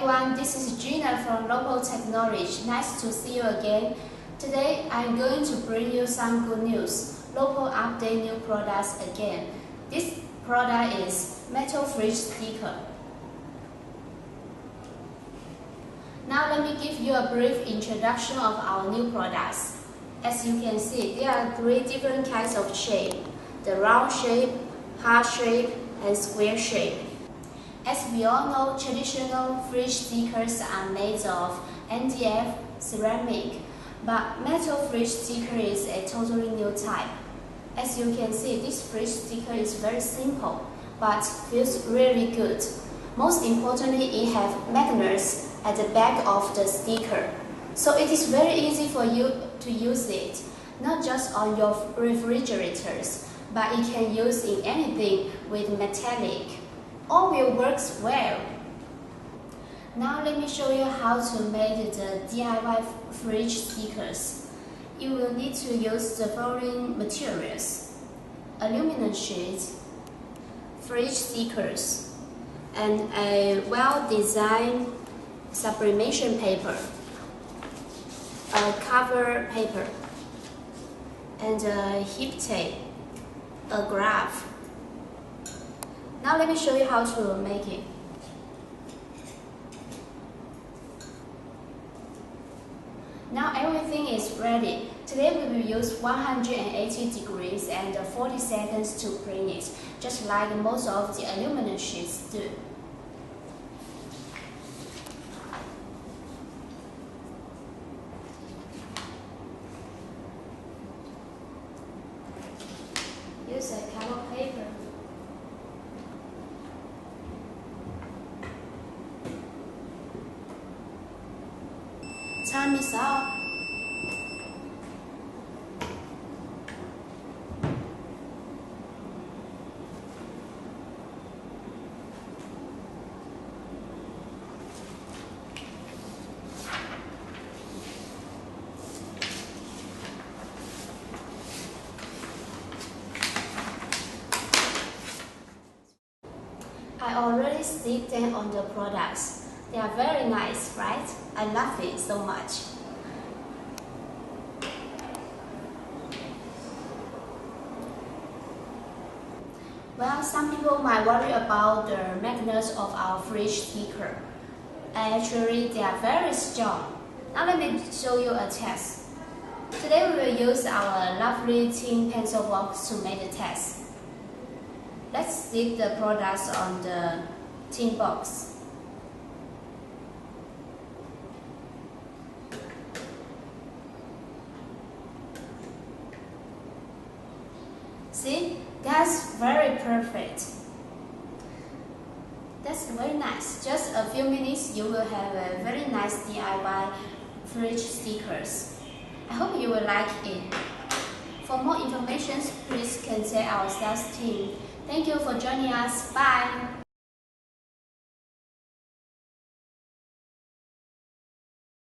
everyone, this is Gina from Local Technology. Nice to see you again. Today I'm going to bring you some good news. Local update new products again. This product is metal fridge sticker. Now let me give you a brief introduction of our new products. As you can see, there are 3 different kinds of shape: the round shape, heart shape, and square shape. As we all know, traditional fridge stickers are made of MDF ceramic, but metal fridge sticker is a totally new type. As you can see, this fridge sticker is very simple, but feels really good. Most importantly, it has magnets at the back of the sticker, so it is very easy for you to use it, not just on your refrigerators, but it can use in anything with metallic. All will work well. Now let me show you how to make the DIY fridge stickers. You will need to use the following materials: aluminum sheet, fridge stickers, and a well-designed sublimation paper, a cover paper, and a heat tape, a graph. Now let me show you how to make it. Now everything is ready. Today we will use 180 degrees and 40 seconds to print it, just like most of the aluminum sheets do. Use a cover paper. Time is up. I already stick them on the products. They are very nice, right? I love it so much. Well, some people might worry about the magnets of our fridge sticker. Actually, they are very strong. Now let me show you a test. Today we will use our lovely tin pencil box to make the test. Let's stick the products on the tin box. See, that's very perfect. That's very nice. Just a few minutes, you will have a very nice DIY fridge stickers. I hope you will like it. For more information, please contact our sales team. Thank you for joining us. Bye!